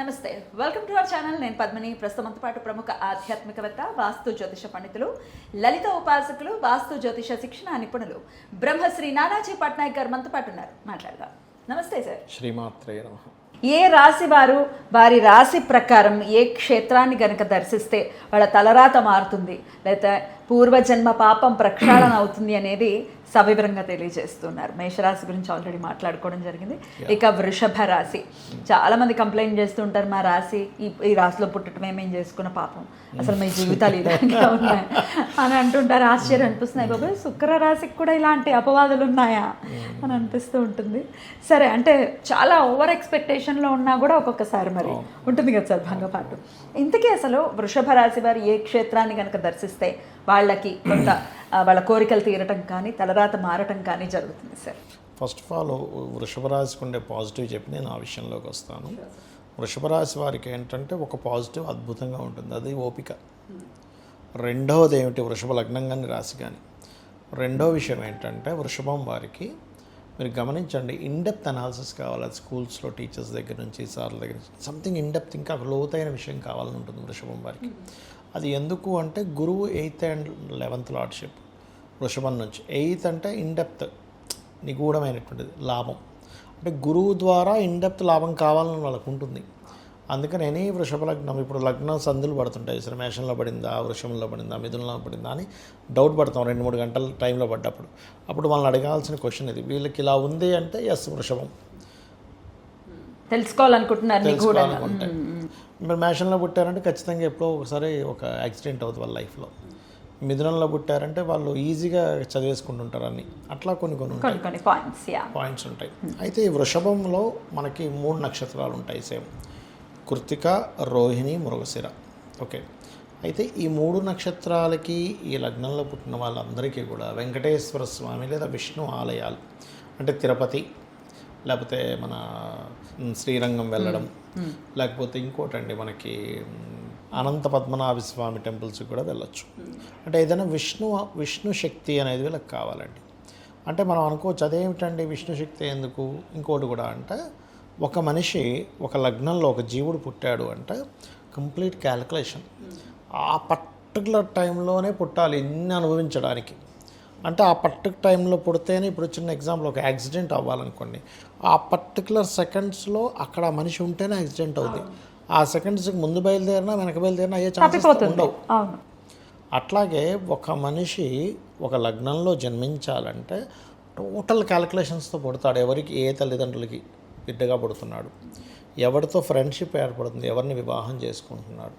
నమస్తే, welcome to our channel. నేను పద్మిని. ప్రస్తుతంతో పాటు ప్రముఖ ఆధ్యాత్మికవేత్త, వాస్తు జ్యోతిష పండితులు, లలిత ఉపాసకులు, వాస్తు జ్యోతిష శిక్షణ నిపుణులు బ్రహ్మశ్రీ నానాజీ పట్నాయక్ గారు మనతో పాటు ఉన్నారు. మాట్లాడదాం. నమస్తే సార్. శ్రీమాత్రే నమః. ఏ రాశి వారు వారి రాశి ప్రకారం ఏ క్షేత్రాన్ని గనక దర్శిస్తే వాళ్ళ తలరాత మారుతుంది, లేదా పూర్వజన్మ పాపం ప్రక్షాళన అవుతుంది అనేది సవివరంగా తెలియజేస్తున్నారు. మేషరాశి గురించి ఆల్రెడీ మాట్లాడుకోవడం జరిగింది. ఇక వృషభ రాశి, చాలా మంది కంప్లైంట్ చేస్తూ ఉంటారు, మా రాశి ఈ రాశిలో పుట్టడం ఏమేం చేసుకున్న పాపం, అసలు మీ జీవితాలు ఇలాగా ఉన్నాయి అని అంటుంటారు. ఆశ్చర్యం అనిపిస్తున్నాయి, బాబాయ్ శుక్ర రాశికి కూడా ఇలాంటి అపవాదులు ఉన్నాయా అని అనిపిస్తూ ఉంటుంది. సరే, అంటే చాలా ఓవర్ ఎక్స్పెక్టేషన్లో ఉన్నా కూడా ఒక్కొక్కసారి మరి ఉంటుంది కదా సార్ భంగపాటు. ఇంతకీ అసలు వృషభ రాశి వారు ఏ క్షేత్రాన్ని కనుక దర్శిస్తే వాళ్ళకి కొంత వాళ్ళ కోరికలు తీరటం కానీ తలరాత మారటం కానీ జరుగుతుంది సార్? ఫస్ట్ ఆఫ్ ఆల్ వృషభ రాశికి ఉండే పాజిటివ్ చెప్పి నేను ఆ విషయంలోకి వస్తాను. వృషభ రాశి వారికి ఏంటంటే ఒక పాజిటివ్ అద్భుతంగా ఉంటుంది, అది ఓపిక. రెండవది ఏమిటి, వృషభ లగ్నం కానీ రాశి కానీ. రెండో విషయం ఏంటంటే వృషభం వారికి మీరు గమనించండి, ఇన్డెప్త్ అనాలిసిస్ కావాలి. అది స్కూల్స్లో టీచర్స్ దగ్గర నుంచి, సార్ల దగ్గర నుంచి సంథింగ్ ఇన్డెప్త్, ఇంకా లోతైన విషయం కావాలని ఉంటుంది వృషభం వారికి. అది ఎందుకు అంటే గురువు 8th and 11th లార్డ్షిప్ వృషభం నుంచి. 8th అంటే ఇన్డెప్త్, నిగూఢమైనటువంటిది లాభం. అంటే గురువు ద్వారా ఇన్డెప్త్ లాభం కావాలని వాళ్ళకు ఉంటుంది. అందుకని వృషభ లగ్నం ఇప్పుడు లగ్నం సందులు పడుతుంటాయి, సరే మేషంలో పడిందా, వృషభంలో పడిందా, మిథునంలో పడిందా అని డౌట్ పడతాం 2-3 గంటల టైంలో పడ్డప్పుడు. అప్పుడు వాళ్ళని అడగాల్సిన క్వశ్చన్ ఇది, వీళ్ళకి ఇలా ఉంది అంటే ఎస్ వృషభం తెలుసుకోవాలనుకుంటున్నారు. మీరు మేషంలో పుట్టారంటే ఖచ్చితంగా ఎప్పుడో ఒకసారి ఒక యాక్సిడెంట్ అవుతుంది వాళ్ళ లైఫ్లో. మిథునంలో పుట్టారంటే వాళ్ళు ఈజీగా చదివేసుకుంటుంటారు అన్ని. అట్లా కొన్ని పాయింట్స్ ఉంటాయి. అయితే ఈ వృషభంలో మనకి 3 నక్షత్రాలు ఉంటాయి సేమ్, కృత్తిక, రోహిణి, మృగశిర. ఓకే, అయితే ఈ 3 నక్షత్రాలకి ఈ లగ్నంలో పుట్టిన వాళ్ళందరికీ కూడా వెంకటేశ్వర స్వామి లేదా విష్ణు ఆలయాలు, అంటే తిరుపతి, లేకపోతే మన శ్రీరంగం వెళ్ళడం, లేకపోతే ఇంకోటండి మనకి అనంత పద్మనాభ స్వామి టెంపుల్స్కి కూడా వెళ్ళొచ్చు. అంటే ఏదైనా విష్ణు శక్తి అనేది వీళ్ళకి కావాలండి. అంటే మనం అనుకోవచ్చు అదేమిటండి విష్ణు శక్తి ఎందుకు. ఇంకోటి కూడా అంటే ఒక మనిషి ఒక లగ్నంలో ఒక జీవుడు పుట్టాడు అంటే కంప్లీట్ క్యాలిక్యులేషన్. ఆ పర్టికులర్ టైంలోనే పుట్టాలి ఇన్ని అనుభవించడానికి. అంటే ఆ పర్టికులర్ టైంలో పుడితేనే, ఇప్పుడు చిన్న ఎగ్జాంపుల్, ఒక యాక్సిడెంట్ అవ్వాలనుకోండి, ఆ పర్టికులర్ సెకండ్స్లో అక్కడ మనిషి ఉంటేనే యాక్సిడెంట్ అవుతుంది. ఆ సెకండ్స్కి ముందు బయలుదేరినా వెనక బయలుదేరినా అయ్యే ఛాన్సెస్ ఉండవు. అట్లాగే ఒక మనిషి ఒక లగ్నంలో జన్మించాలంటే టోటల్ క్యాలిక్యులేషన్స్తో పుడతాడు. ఎవరికి, ఏ తల్లిదండ్రులకి బిడ్డగా పుడుతున్నాడు, ఎవరితో ఫ్రెండ్షిప్ ఏర్పడుతుంది, ఎవరిని వివాహం చేసుకుంటున్నాడు,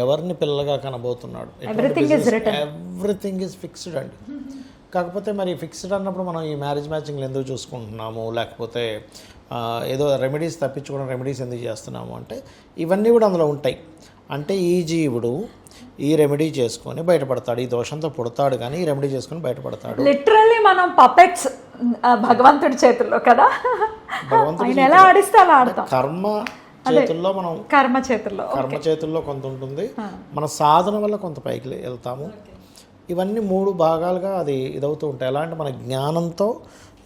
ఎవరిని పిల్లగా కనబోతున్నాడు, ఎవ్రీథింగ్ ఈజ్ ఫిక్స్డ్ అండి. కాకపోతే మరి ఫిక్స్డ్ అన్నప్పుడు మనం ఈ మ్యారేజ్ మ్యాచింగ్లు ఎందుకు చూసుకుంటున్నాము, లేకపోతే ఏదో రెమెడీస్ తప్పించుకోవడం, రెమెడీస్ ఎందుకు చేస్తున్నాము అంటే ఇవన్నీ కూడా అందులో ఉంటాయి. అంటే ఈ జీవుడు ఈ రెమెడీ చేసుకొని బయటపడతాడు, ఈ దోషంతో పుడతాడు కానీ ఈ రెమెడీ చేసుకొని బయటపడతాడు. లిటరల్లీ మనం పపెట్స్ భగవంతుడి చేతుల్లో కదా, భగవంతుడు ఎలా ఆడిస్తే అలా ఆడతాం. కర్మ చేతుల్లో మనం, కర్మ చేతుల్లో కొంత ఉంటుంది, మన సాధన వల్ల కొంత పైకి వెళ్తాము. ఇవన్నీ 3 భాగాలుగా అది ఇదవుతూ ఉంటాయి. ఎలా అంటే మన జ్ఞానంతో.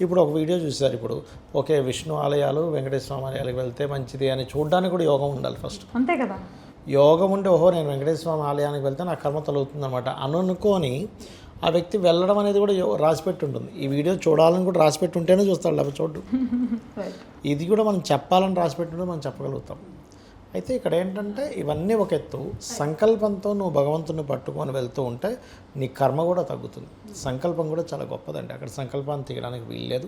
ఇప్పుడు ఒక వీడియో చూసారు, ఇప్పుడు ఓకే విష్ణు ఆలయాలు, వెంకటేశ్వర స్వామి ఆలయాలకు వెళ్తే మంచిది అని చూడడానికి కూడా యోగం ఉండాలి ఫస్ట్. అంతే కదా, యోగం ఉంటే ఓహో నేను వెంకటేశ్వర స్వామి ఆలయానికి వెళ్తే నా కర్మ తొలుగుతుంది అనమాట అనుకొని ఆ వ్యక్తి వెళ్ళడం అనేది కూడా రాసిపెట్టి ఉంటుంది. ఈ వీడియో చూడాలని కూడా రాసిపెట్టి ఉంటేనే చూస్తాడు, లేకపోతే చూడు. ఇది కూడా మనం చెప్పాలని రాసిపెట్టుంటే మనం చెప్పగలుగుతాం. అయితే ఇక్కడ ఏంటంటే ఇవన్నీ ఒక ఎత్తు, సంకల్పంతో నువ్వు భగవంతుని పట్టుకొని వెళ్తూ ఉంటే నీ కర్మ కూడా తగ్గుతుంది. సంకల్పం కూడా చాలా గొప్పదండి, అక్కడ సంకల్పాన్ని తీయడానికి వీల్లేదు.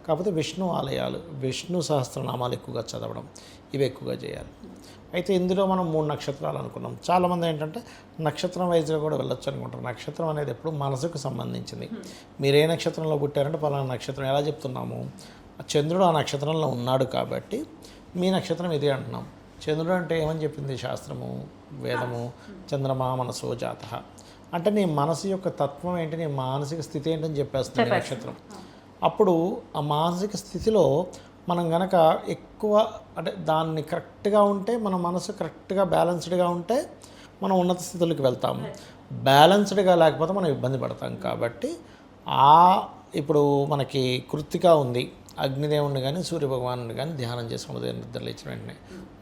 కాకపోతే విష్ణు ఆలయాలు, విష్ణు సహస్రనామాలు ఎక్కువగా చదవడం, ఇవి ఎక్కువగా చేయాలి. అయితే ఇందులో మనం 3 నక్షత్రాలు అనుకున్నాం. చాలామంది ఏంటంటే నక్షత్రం వైజ్గా కూడా వెళ్ళొచ్చు అనుకుంటారు. నక్షత్రం అనేది ఎప్పుడు మనసుకు సంబంధించింది. మీరు ఏ నక్షత్రంలో పుట్టారంటే పలానా నక్షత్రం ఎలా చెప్తున్నాము, చంద్రుడు ఆ నక్షత్రంలో ఉన్నాడు కాబట్టి మీ నక్షత్రం ఇదే అంటున్నాం. చంద్రుడు అంటే ఏమని చెప్పింది శాస్త్రము, వేదము, చంద్రమా మనసో జాత అంటే నీ మనసు యొక్క తత్వం ఏంటి, నీ మానసిక స్థితి ఏంటని చెప్పేస్తుంది నక్షత్రం. అప్పుడు ఆ మానసిక స్థితిలో మనం గనక ఎక్కువ అంటే దాన్ని కరెక్ట్గా ఉంటే, మన మనసు కరెక్ట్గా బ్యాలెన్స్డ్గా ఉంటే మనం ఉన్నత స్థితులకు వెళ్తాము. బ్యాలెన్స్డ్గా లేకపోతే మనం ఇబ్బంది పడతాం. కాబట్టి ఇప్పుడు మనకి కృత్తిక ఉంది, అగ్నిదేవుని కానీ సూర్యభగవాను కానీ ధ్యానం చేసుకుని ఉదయం నిద్ర లేచిన వెంటనే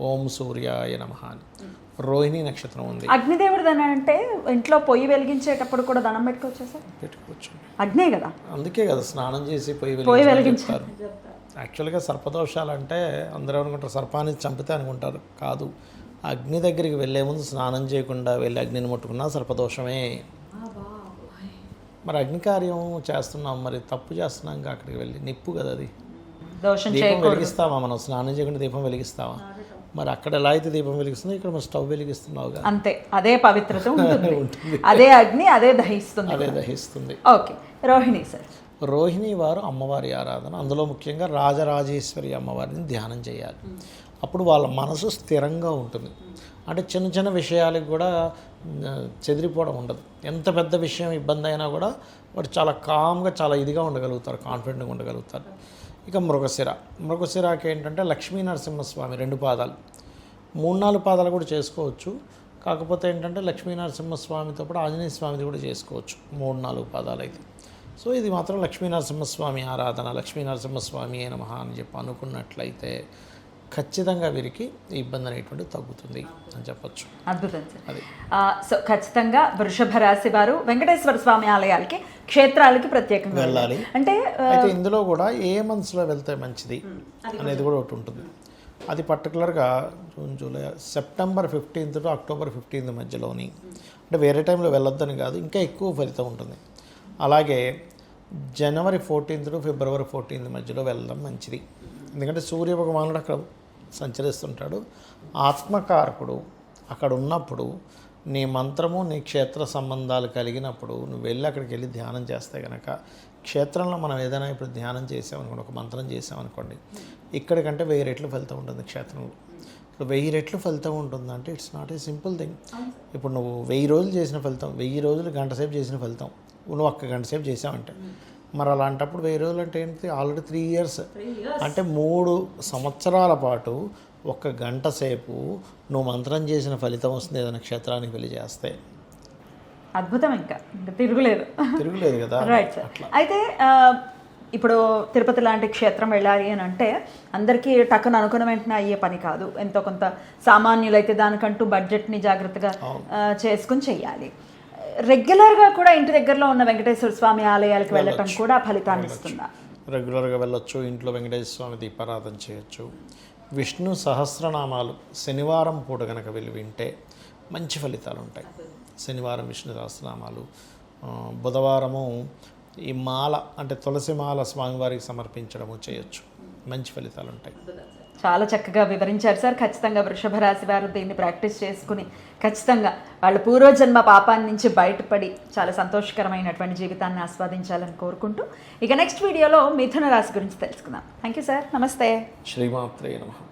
ఓం సూర్యాయ నమః అని. రోహిణి నక్షత్రం ఉంది, అగ్నిదేవుడు అంటే ఇంట్లో పొయ్యి వెలిగించేటప్పుడు కూడా దండం పెట్టుకోవచ్చా సార్? పెట్టుకోవచ్చు. అగ్నే కదా, అందుకే కదా స్నానం చేసి పొయ్యి పొయ్యి వెలిగించారు. యాక్చువల్గా సర్పదోషాలు అంటే అందరూ అనుకుంటారు సర్పాన్ని చంపితే అనుకుంటారు, కాదు. అగ్ని దగ్గరికి వెళ్ళే ముందు స్నానం చేయకుండా వెళ్ళి అగ్నిని ముట్టుకున్నా సర్పదోషమే. మరి అగ్ని కార్యం చేస్తున్నాం, మరి తప్పు చేస్తున్నాం ఇంకా అక్కడికి వెళ్ళి. నిప్పు కదా అది, దోషం దీపం వెలిగిస్తావా? మనం స్నానం చేయకుండా దీపం వెలిగిస్తావా? మరి అక్కడ ఎలా అయితే దీపం వెలిగిస్తుందో ఇక్కడ మనం స్టవ్ వెలిగిస్తున్నావుగా, అంతే. అదే పవిత్రత ఉంటుంది, అదే అగ్ని అదే దహిస్తుంది, అదే దహిస్తుంది. ఓకే. రోహిణి సార్, రోహిణి వారు అమ్మవారి ఆరాధన, అందులో ముఖ్యంగా రాజరాజేశ్వరి అమ్మవారిని ధ్యానం చేయాలి. అప్పుడు వాళ్ళ మనసు స్థిరంగా ఉంటుంది. అంటే చిన్న చిన్న విషయాలకు కూడా చెదిరిపోవడం ఉండదు. ఎంత పెద్ద విషయం ఇబ్బంది అయినా కూడా వాడు చాలా కామ్గా చాలా ఇదిగా ఉండగలుగుతారు, కాన్ఫిడెంట్గా ఉండగలుగుతారు. ఇక మృగశిరాకి ఏంటంటే లక్ష్మీ నరసింహస్వామి 2 పాదాలు, 3-4 పాదాలు కూడా చేసుకోవచ్చు. కాకపోతే ఏంటంటే లక్ష్మీ నరసింహస్వామితో పాటు ఆంజనేయ స్వామిది కూడా చేసుకోవచ్చు 3-4 పాదాలు అయితే. సో ఇది మాత్రం లక్ష్మీ నరసింహస్వామి ఆరాధన, లక్ష్మీ నరసింహస్వామి అయిన మహా అని చెప్పి అనుకున్నట్లయితే ఖచ్చితంగా వీరికి ఈ ఇబ్బంది అనేటువంటిది తగ్గుతుంది అని చెప్పచ్చు. అద్భుతం సార్. అది సో ఖచ్చితంగా వృషభ రాశి వారు వెంకటేశ్వర స్వామి ఆలయాలకి, క్షేత్రాలకి ప్రత్యేకంగా వెళ్ళాలి. అంటే అయితే ఇందులో కూడా ఏ మంత్స్లో వెళ్తే మంచిది అనేది కూడా ఒకటి ఉంటుంది. అది పర్టికులర్గా June, July, September 15 to October 15 మధ్యలోని, అంటే వేరే టైంలో వెళ్ళొద్దని కాదు, ఇంకా ఎక్కువ ఫలితం ఉంటుంది. అలాగే జనవరి 14 to ఫిబ్రవరి 14 మధ్యలో వెళ్ళడం మంచిది. ఎందుకంటే సూర్యభగవానుడు అక్కడ సంచరిస్తుంటాడు, ఆత్మకారకుడు. అక్కడ ఉన్నప్పుడు నీ మంత్రము నీ క్షేత్ర సంబంధాలు కలిగినప్పుడు నువ్వు వెళ్ళి అక్కడికి వెళ్ళి ధ్యానం చేస్తే కనుక, క్షేత్రంలో మనం ఏదైనా ఇప్పుడు ధ్యానం చేసామనుకోండి, ఒక మంత్రం చేసామనుకోండి, ఇక్కడికంటే 1000 రెట్లు ఫలితం ఉంటుంది క్షేత్రంలో. ఇప్పుడు 1000 రెట్లు ఫలితం ఉంటుందంటే it's not a simple thing. ఇప్పుడు నువ్వు 1000 రోజులు చేసిన ఫలితం, 1000 రోజులు గంట సేపు చేసిన ఫలితం నువ్వు 1 గంట సేపు చేసావంటే, మరి అలాంటప్పుడు 1000 రోజులు అంటే ఏంటి? ఆల్రెడీ 3 years, అంటే 3 సంవత్సరాల పాటు 1 గంట సేపు నువ్వు మంత్రం చేసిన ఫలితం వస్తుంది ఏదైనా క్షేత్రానికి వెళ్ళి చేస్తే. అద్భుతం, ఇంకా తిరుగులేదు కదా. Right sir. అయితే ఇప్పుడు తిరుపతి లాంటి క్షేత్రం వెళ్ళాలి అని అంటే అందరికీ టక్కున అనుకున్న వెంటనే అయ్యే పని కాదు. ఎంతో కొంత సామాన్యులైతే దానికంటూ బడ్జెట్ని జాగ్రత్తగా చేసుకుని చెయ్యాలి. రెగ్యులర్గా కూడా ఇంటి దగ్గరలో ఉన్న వెంకటేశ్వర స్వామి ఆలయాలకు వెళ్ళటం కూడా ఫలితాన్ని ఇస్తుందా? రెగ్యులర్గా వెళ్ళొచ్చు, ఇంట్లో వెంకటేశ్వర స్వామి దీపారాధన చేయొచ్చు. విష్ణు సహస్రనామాలు శనివారం పూట కనుక వెళ్ళి వింటే మంచి ఫలితాలు ఉంటాయి. శనివారం విష్ణు సహస్రనామాలు, బుధవారము ఈ మాల అంటే తులసి మాల స్వామివారికి సమర్పించడము చేయొచ్చు, మంచి ఫలితాలు ఉంటాయి. చాలా చక్కగా వివరించారు సార్. ఖచ్చితంగా వృషభ రాశి వారు దీన్ని ప్రాక్టీస్ చేసుకుని ఖచ్చితంగా వాళ్ళ పూర్వజన్మ పాపాన్ని నుంచి బయటపడి చాలా సంతోషకరమైనటువంటి జీవితాన్ని ఆస్వాదించాలని కోరుకుంటూ ఇక నెక్స్ట్ వీడియోలో మిథున రాశి గురించి తెలుసుకుందాం. Thank you sir. నమస్తే. శ్రీమాత్రే నమః.